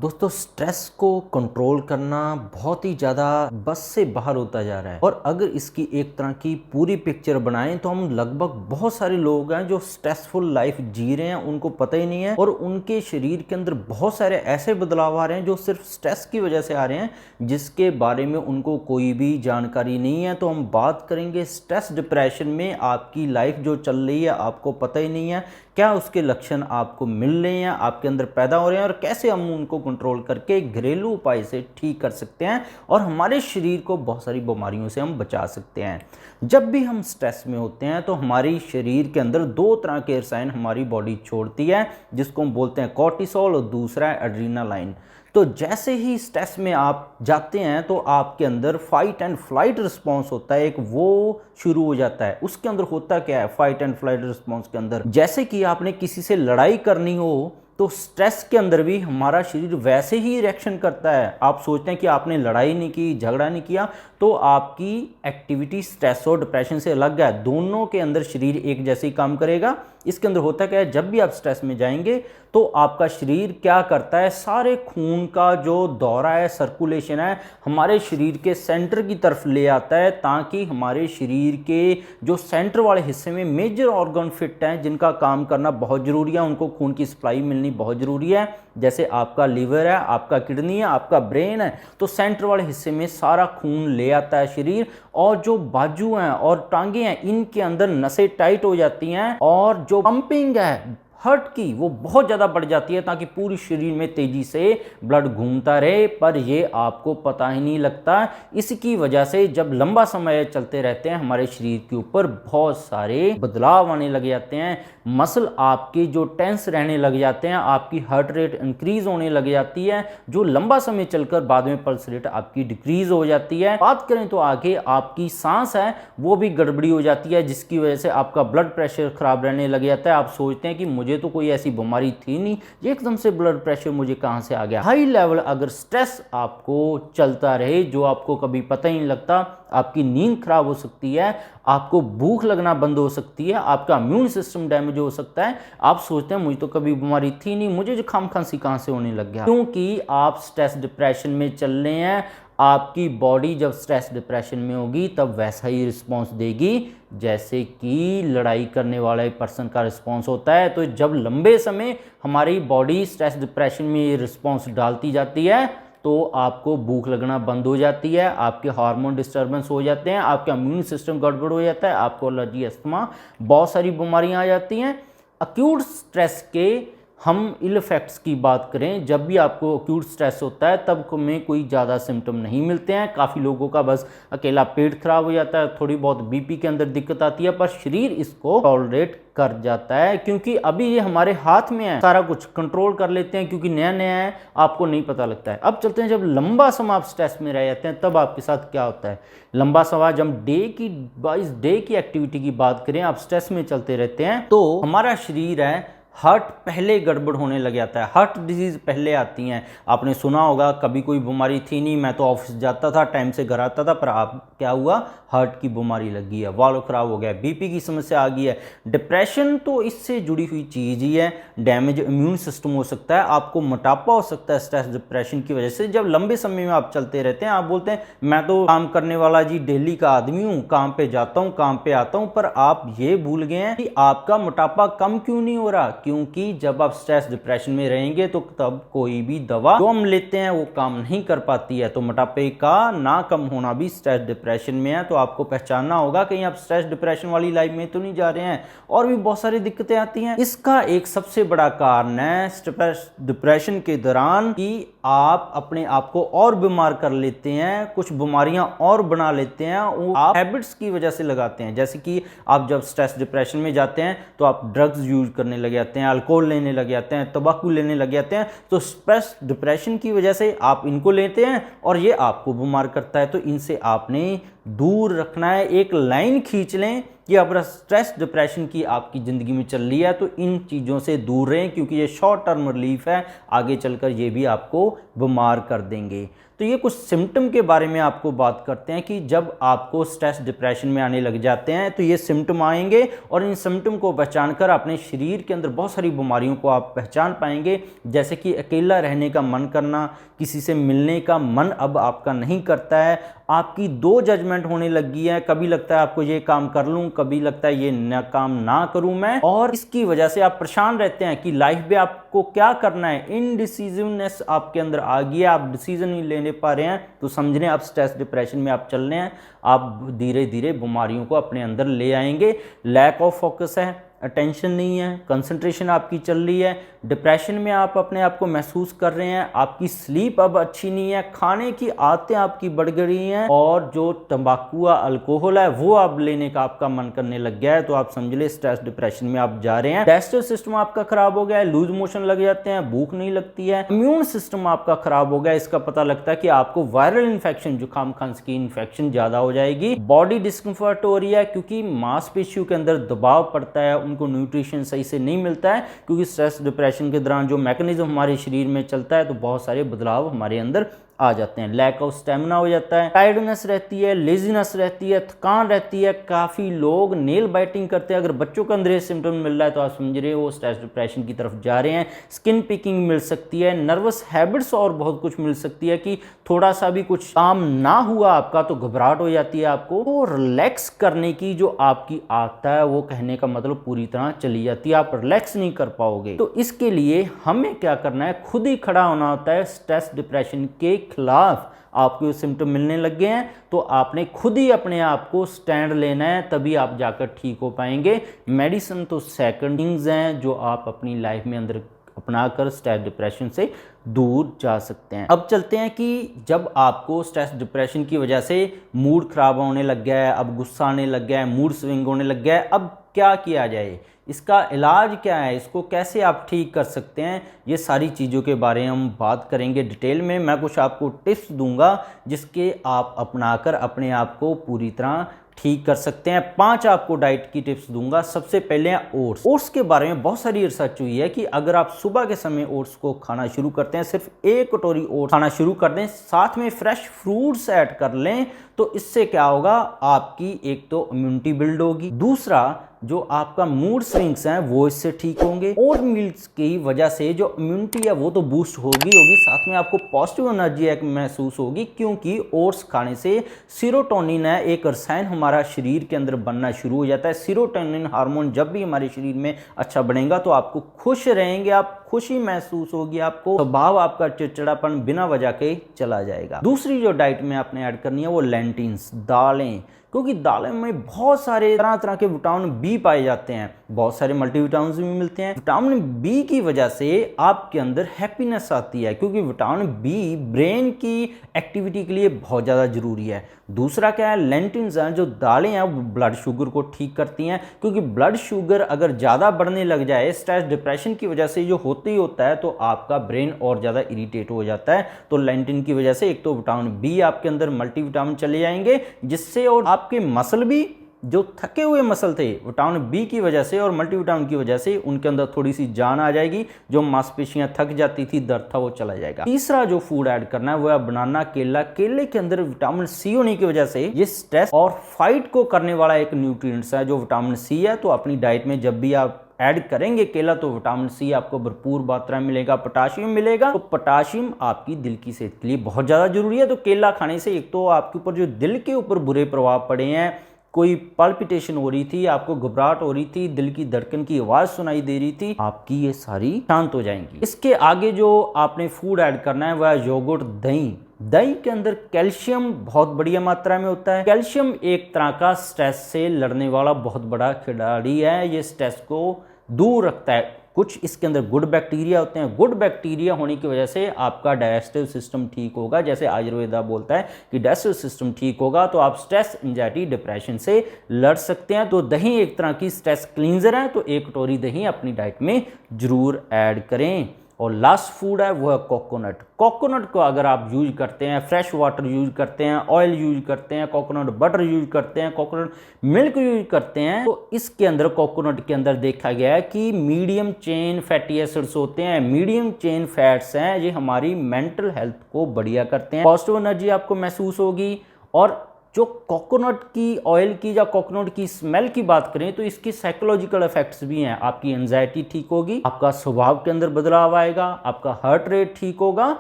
दोस्तों स्ट्रेस को कंट्रोल करना बहुत ही ज़्यादा बस से बाहर होता जा रहा है। और अगर इसकी एक तरह की पूरी पिक्चर बनाएं तो हम लगभग बहुत सारे लोग हैं जो स्ट्रेसफुल लाइफ जी रहे हैं, उनको पता ही नहीं है और उनके शरीर के अंदर बहुत सारे ऐसे बदलाव आ रहे हैं जो सिर्फ स्ट्रेस की वजह से आ रहे हैं, जिसके बारे में उनको कोई भी जानकारी नहीं है। तो हम बात करेंगे स्ट्रेस डिप्रेशन में आपकी लाइफ जो चल रही है आपको पता ही नहीं है, क्या उसके लक्षण आपको मिल रहे हैं, आपके अंदर पैदा हो रहे हैं और कैसे हम उनको कंट्रोल करके घरेलू उपाय से ठीक कर सकते हैं और हमारे शरीर को बहुत सारी बीमारियों से हम बचा सकते हैं। जब भी हम स्ट्रेस में होते हैं तो हमारी शरीर के अंदर दो तरह के रसायन हमारी बॉडी छोड़ती है, जिसको हम बोलते हैं कॉर्टिसोल और दूसरा है एड्रीनालाइन। तो जैसे ही स्ट्रेस में आप जाते हैं तो आपके अंदर फाइट एंड फ्लाइट रिस्पॉन्स होता है, एक वो शुरू हो जाता है। उसके अंदर होता क्या है फाइट एंड फ्लाइट रिस्पॉन्स के अंदर, जैसे कि आपने किसी से लड़ाई करनी हो तो स्ट्रेस के अंदर भी हमारा शरीर वैसे ही रिएक्शन करता है। आप सोचते हैं कि आपने लड़ाई नहीं की, झगड़ा नहीं किया, तो आपकी एक्टिविटी स्ट्रेस और डिप्रेशन से अलग है। दोनों के अंदर शरीर एक जैसे ही काम करेगा। इसके अंदर होता क्या है, जब भी आप स्ट्रेस में जाएंगे तो आपका शरीर क्या करता है, सारे खून का जो दौरा है, सर्कुलेशन है, हमारे शरीर के सेंटर की तरफ ले आता है, ताकि हमारे शरीर के जो सेंटर वाले हिस्से में मेजर ऑर्गन फिट हैं, जिनका काम करना बहुत ज़रूरी है, उनको खून की सप्लाई मिलनी बहुत ज़रूरी है। जैसे आपका लीवर है, आपका किडनी है, आपका ब्रेन है, तो सेंटर वाले हिस्से में सारा खून ले आता है शरीर। और जो बाजू हैं और टांगे हैं, इनके अंदर नसें टाइट हो जाती हैं और जो पंपिंग है हार्ट की वो बहुत ज़्यादा बढ़ जाती है, ताकि पूरी शरीर में तेज़ी से ब्लड घूमता रहे। पर ये आपको पता ही नहीं लगता। इसकी वजह से जब लंबा समय चलते रहते हैं हमारे शरीर के ऊपर बहुत सारे बदलाव आने लग जाते हैं। मसल आपके जो टेंस रहने लग जाते हैं, आपकी हार्ट रेट इंक्रीज होने लग जाती है, जो लंबा समय चलकर बाद में पल्स रेट आपकी डिक्रीज हो जाती है। बात करें तो आगे आपकी सांस है वो भी गड़बड़ी हो जाती है, जिसकी वजह से आपका ब्लड प्रेशर खराब रहने लग जाता है। आप सोचते हैं कि मुझे तो कोई ऐसी बीमारी थी नहीं, ये एकदम से ब्लड प्रेशर मुझे कहां से आ गया। हाई लेवल अगर स्ट्रेस आपको चलता रहे, जो आपको कभी पता ही नहीं लगता, आपकी नींद खराब हो सकती है, आपको भूख लगना बंद हो सकती है, आपका इम्यून सिस्टम डैमेज हो सकता है। आप सोचते हैं मुझे तो कभी बीमारी थी नहीं, मुझे जुकाम खांसी कहां से होने लग गया, क्योंकि आप स्ट्रेस डिप्रेशन में चल रहे हैं। आपकी बॉडी जब स्ट्रेस डिप्रेशन में होगी तब वैसा ही रिस्पॉन्स देगी जैसे कि लड़ाई करने वाले पर्सन का रिस्पॉन्स होता है। तो जब लंबे समय हमारी बॉडी स्ट्रेस डिप्रेशन में ये रिस्पॉन्स डालती जाती है तो आपको भूख लगना बंद हो जाती है, आपके हार्मोन डिस्टर्बेंस हो जाते हैं, आपका इम्यून सिस्टम गड़बड़ हो जाता है, आपको एलर्जी, अस्थमा, बहुत सारी बीमारियां आ जाती हैं। अक्यूट स्ट्रेस के हम इल इफेक्ट्स की बात करें, जब भी आपको अक्यूट स्ट्रेस होता है तब में कोई ज़्यादा सिम्टम नहीं मिलते हैं। काफ़ी लोगों का बस अकेला पेट खराब हो जाता है, थोड़ी बहुत बीपी के अंदर दिक्कत आती है, पर शरीर इसको टॉलरेट कर जाता है, क्योंकि अभी ये हमारे हाथ में है, सारा कुछ कंट्रोल कर लेते हैं, क्योंकि नया नया है, आपको नहीं पता लगता है। अब चलते हैं, जब लंबा समय आप स्ट्रेस में रह जाते हैं तब आपके साथ क्या होता है। लंबा समय जब डे की एक्टिविटी की बात करें, आप स्ट्रेस में चलते रहते हैं तो हमारा शरीर है, हार्ट पहले गड़बड़ होने लग जाता है, हार्ट डिजीज पहले आती हैं। आपने सुना होगा कभी कोई बीमारी थी नहीं, मैं तो ऑफिस जाता था, टाइम से घर आता था, पर आप क्या हुआ, हार्ट की बीमारी लग गई है, वाल्व खराब हो गया, बीपी की समस्या आ गई है। डिप्रेशन तो इससे जुड़ी हुई चीज़ ही है। डैमेज इम्यून सिस्टम हो सकता है, आपको मोटापा हो सकता है स्ट्रेस डिप्रेशन की वजह से। जब लंबे समय में आप चलते रहते हैं, आप बोलते हैं मैं तो काम करने वाला जी डेली का आदमी हूँ, काम पे जाता हूँ, काम पे आता हूँ, पर आप ये भूल गए हैं कि आपका मोटापा कम क्यों नहीं हो रहा, क्योंकि जब आप स्ट्रेस डिप्रेशन में रहेंगे तो तब कोई भी दवा जो हम लेते हैं वो काम नहीं कर पाती है। तो मोटापे का ना कम होना भी स्ट्रेस डिप्रेशन में है। तो आपको पहचानना होगा कहीं आप स्ट्रेस डिप्रेशन वाली लाइफ में तो नहीं जा रहे हैं। और भी बहुत सारी दिक्कतें आती हैं। इसका एक सबसे बड़ा कारण है स्ट्रेस डिप्रेशन के दौरान कि आप अपने आप को और बीमार कर लेते हैं, कुछ बीमारियां और बना लेते हैं, वो आप हैबिट्स की वजह से लगाते हैं। जैसे कि आप जब स्ट्रेस डिप्रेशन में जाते हैं तो आप ड्रग्स यूज करने लग जाते हैं, अल्कोहल लेने लग जाते हैं, तंबाकू लेने लग जाते हैं। तो स्ट्रेस डिप्रेशन की वजह से आप इनको लेते हैं और ये आपको बीमार करता है। तो इनसे आपने दूर रखना है, एक लाइन खींच लें कि अगर स्ट्रेस डिप्रेशन की आपकी ज़िंदगी में चल रही है तो इन चीज़ों से दूर रहें, क्योंकि ये शॉर्ट टर्म रिलीफ है, आगे चलकर ये भी आपको बीमार कर देंगे। तो ये कुछ सिम्टम के बारे में आपको बात करते हैं कि जब आपको स्ट्रेस डिप्रेशन में आने लग जाते हैं तो ये सिम्टम आएंगे, और इन सिम्टम को पहचान कर अपने शरीर के अंदर बहुत सारी बीमारियों को आप पहचान पाएंगे, जैसे कि अकेला रहने का मन करना, किसी से मिलने का मन अब आपका नहीं करता है, आपकी दो जजमेंट होने लगी है, कभी लगता है आपको ये काम कर लूं, कभी लगता है ये न काम ना करूं मैं, और इसकी वजह से आप परेशान रहते हैं कि लाइफ में आपको क्या करना है। इनडिसीजननेस आपके अंदर आ गई है, आप डिसीजन नहीं लेने पा रहे हैं, तो समझ लें आप स्ट्रेस डिप्रेशन में आप चल रहे हैं। आप धीरे धीरे बीमारियों को अपने अंदर ले आएंगे। लैक ऑफ फोकस है, अटेंशन नहीं है, कंसंट्रेशन आपकी चल रही है, डिप्रेशन में आप अपने आप को महसूस कर रहे हैं, आपकी स्लीप अब अच्छी नहीं है, खाने की आदतें आपकी बढ़ गई हैं, और जो तंबाकू या अल्कोहल है वो अब लेने का आपका मन करने लग गया है, तो आप समझ ले स्ट्रेस डिप्रेशन में आप जा रहे हैं। डाइजेस्टिव सिस्टम आपका खराब हो गया है, लूज मोशन लग जाते हैं, भूख नहीं लगती है, इम्यून सिस्टम आपका खराब हो गया है, इसका पता लगता है कि आपको वायरल इन्फेक्शन, जुकाम खांसी की इन्फेक्शन ज्यादा हो जाएगी। बॉडी डिस्कम्फर्ट हो रही है क्योंकि मांसपेशियों के अंदर दबाव पड़ता है, उनको न्यूट्रिशन सही से नहीं मिलता है, क्योंकि स्ट्रेस डिप्रेशन के दौरान जो मैकेनिज्म हमारे शरीर में चलता है तो बहुत सारे बदलाव हमारे अंदर आ जाते हैं। लैक ऑफ स्टेमिना हो जाता है, टायर्डनेस रहती है, लेजीनेस रहती है, थकान रहती है, काफ़ी लोग नेल बाइटिंग करते हैं। अगर बच्चों के अंदर ये सिम्टम मिल रहा है तो आप समझ रहे हो वो स्ट्रेस डिप्रेशन की तरफ जा रहे हैं। स्किन पिकिंग मिल सकती है, नर्वस हैबिट्स और बहुत कुछ मिल सकती है कि थोड़ा सा भी कुछ काम ना हुआ आपका तो घबराहट हो जाती है आपको, तो रिलैक्स करने की जो आपकी आदत है वो कहने का मतलब पूरी तरह चली जाती है, आप रिलैक्स नहीं कर पाओगे। तो इसके लिए हमें क्या करना है, खुद ही खड़ा होना होता है। स्ट्रेस डिप्रेशन के खिलाफ आपको सिम्टम मिलने लग गए हैं तो आपने खुद ही अपने आप को स्टैंड लेना है, तभी आप जाकर ठीक हो पाएंगे। मेडिसिन तो सेकंड थिंग्स हैं जो आप अपनी लाइफ में अंदर अपनाकर स्ट्रेस डिप्रेशन से दूर जा सकते हैं। अब चलते हैं कि जब आपको स्ट्रेस डिप्रेशन की वजह से मूड खराब होने लग गया है, अब गुस्सा आने लग गया है, मूड स्विंग होने लग गया है, अब क्या किया जाए, इसका इलाज क्या है, इसको कैसे आप ठीक कर सकते हैं, ये सारी चीज़ों के बारे में हम बात करेंगे डिटेल में। मैं कुछ आपको टिप्स दूंगा जिसके आप अपनाकर अपने आप को पूरी तरह ठीक कर सकते हैं। 5 आपको डाइट की टिप्स दूंगा। सबसे पहले है ओट्स। ओट्स के बारे में बहुत सारी रिसर्च हुई है कि अगर आप सुबह के समय ओट्स को खाना शुरू करते हैं, सिर्फ 1 कटोरी ओट्स खाना शुरू कर दें, साथ में फ्रेश फ्रूट्स ऐड कर लें, तो इससे क्या होगा, आपकी एक तो इम्यूनिटी बिल्ड होगी, दूसरा जो आपका मूड स्विंग्स हैं वो इससे ठीक होंगे। ओट मील्स की वजह से जो इम्यूनिटी है वो तो बूस्ट होगी, साथ में आपको पॉजिटिव एनर्जी महसूस होगी, क्योंकि ओट्स खाने से सीरोटोनिन है एक रसायन हमारा शरीर के अंदर बनना शुरू हो जाता है। सीरोटोनिन हार्मोन जब भी हमारे शरीर में अच्छा बनेगा तो आपको खुश रहेंगे, आप खुशी महसूस होगी, आपको स्वभाव आपका चिड़चिड़ापन बिना वजह के चला जाएगा। दूसरी जो डाइट में आपने ऐड करनी है वो लेंटिल्स, दालें, क्योंकि दालें में बहुत सारे तरह तरह के विटामिन बी पाए जाते हैं, बहुत सारे मल्टीविटामिन भी मिलते हैं। विटामिन बी की वजह से आपके अंदर हैप्पीनेस आती है, क्योंकि विटामिन बी ब्रेन की एक्टिविटी के लिए बहुत ज़्यादा जरूरी है। दूसरा क्या है, लेंटिल्स हैं, जो दालें हैं वो ब्लड शुगर को ठीक करती हैं, क्योंकि ब्लड शुगर अगर ज़्यादा बढ़ने लग जाए स्ट्रेस डिप्रेशन की वजह से जो होते ही होता है तो आपका ब्रेन और ज़्यादा इरिटेट हो जाता है। तो लेंटिन की वजह से एक तो विटामिन बी आपके अंदर मल्टीविटामिन चले जाएंगे, जिससे और आपके मसल भी जो थके हुए मसल थे विटामिन बी की वजह से और मल्टीविटामिन की वजह से उनके अंदर थोड़ी सी जान आ जाएगी, जो मांसपेशियां थक जाती थी, दर्द था, वो चला जाएगा। तीसरा जो फूड ऐड करना है वो है बनाना, केला। केले के अंदर विटामिन सी होने की वजह से ये स्ट्रेस और फाइट को करने वाला एक न्यूट्रिएंट्स है जो विटामिन सी है। तो अपनी डाइट में जब भी आप ऐड करेंगे केला तो विटामिन सी आपको भरपूर मात्रा में मिलेगा, पोटाशियम मिलेगा। तो पोटाशियम आपकी दिल की सेहत के लिए बहुत ज़्यादा जरूरी है। तो केला खाने से एक तो आपके ऊपर जो दिल के ऊपर बुरे प्रभाव पड़े हैं, कोई पल्पिटेशन हो रही थी, आपको घबराहट हो रही थी, दिल की धड़कन की आवाज़ सुनाई दे रही थी, आपकी ये सारी शांत हो जाएंगी। इसके आगे जो आपने फूड ऐड करना है वह है योगर्ट, दही। दही के अंदर कैल्शियम बहुत बढ़िया मात्रा में होता है। कैल्शियम एक तरह का स्ट्रेस से लड़ने वाला बहुत बड़ा खिलाड़ी है, ये स्ट्रेस को दूर रखता है। कुछ इसके अंदर गुड बैक्टीरिया होते हैं, गुड बैक्टीरिया होने की वजह से आपका डाइजेस्टिव सिस्टम ठीक होगा। जैसे आयुर्वेदा बोलता है कि डाइजेस्टिव सिस्टम ठीक होगा तो आप स्ट्रेस, एंजाइटी, डिप्रेशन से लड़ सकते हैं। तो दही एक तरह की स्ट्रेस क्लींजर है, तो 1 कटोरी दही अपनी डाइट में जरूर ऐड करें। और लास्ट फूड है वो है कोकोनट। कोकोनट को अगर आप यूज करते हैं, फ्रेश वाटर यूज करते हैं, ऑयल यूज करते हैं, कोकोनट बटर यूज करते हैं, कोकोनट मिल्क यूज करते हैं, तो इसके अंदर कोकोनट के अंदर देखा गया है कि मीडियम चेन फैटी एसिड्स होते हैं। मीडियम चेन फैट्स हैं, ये हमारी मेंटल हेल्थ को बढ़िया करते हैं, पॉजिटिव एनर्जी आपको महसूस होगी। और जो कोकोनट की ऑयल की या कोकोनट की स्मेल की बात करें तो इसकी साइकोलॉजिकल इफेक्ट्स भी हैं। आपकी एंजाइटी ठीक होगी, आपका स्वभाव के अंदर बदलाव आएगा, आपका हार्ट रेट ठीक होगा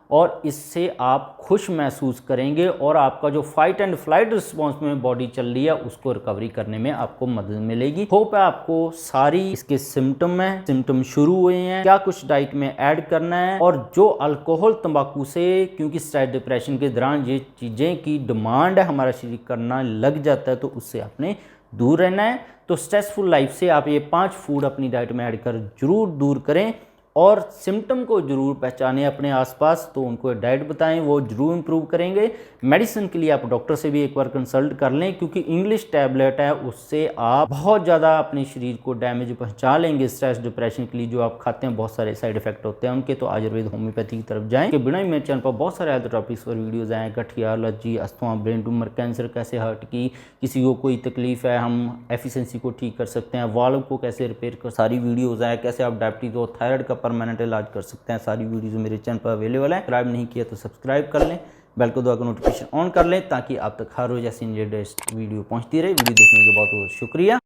और इससे आप खुश महसूस करेंगे और आपका जो फाइट एंड फ्लाइट रिस्पॉन्स में बॉडी चल रही है उसको रिकवरी करने में आपको मदद मिलेगी। होप है आपको सारी इसके सिम्टम शुरू हुए हैं, क्या कुछ डाइट में ऐड करना है, और जो अल्कोहल तंबाकू से, क्योंकि स्ट्रेस डिप्रेशन के दौरान ये चीज़ें की डिमांड है हमारा शरीर करना लग जाता है, तो उससे आपने दूर रहना है। तो स्ट्रेसफुल लाइफ से आप ये 5 फूड अपनी डाइट में ऐड कर जरूर दूर करें और सिम्टम को जरूर पहचानें अपने आसपास, तो उनको डाइट बताएं, वो जरूर इंप्रूव करेंगे। मेडिसिन के लिए आप डॉक्टर से भी एक बार कंसल्ट कर लें, क्योंकि इंग्लिश टैबलेट है उससे आप बहुत ज़्यादा अपने शरीर को डैमेज पहुंचा लेंगे। स्ट्रेस डिप्रेशन के लिए जो आप खाते हैं बहुत सारे साइड इफेक्ट होते हैं उनके, तो आयुर्वेद होम्योपैथी की तरफ जाएँ। कि बिना ही मेरे चैनल पर बहुत सारे हेल्थ टॉपिक्स पर वीडियोज़ आए, गठिया, allergy, asthma, brain tumour, cancer, कैसे हार्ट की किसी को कोई तकलीफ है हम एफिशिएंसी को ठीक कर सकते हैं, वाल्व को कैसे रिपेयर कर, सारी वीडियोज़ आए, कैसे आप डायबिटीज और थायराइड का परमानेंट इलाज कर सकते हैं, सारी वीडियोज मेरे चैनल पर अवेलेबल है। सब्सक्राइब नहीं किया तो सब्सक्राइब कर लें, बेल को दबा कर नोटिफिकेशन ऑन कर लें, ताकि आप तक हर रोज ऐसी लेटेस्ट वीडियो पहुंचती रहे। वीडियो देखने के बहुत बहुत शुक्रिया।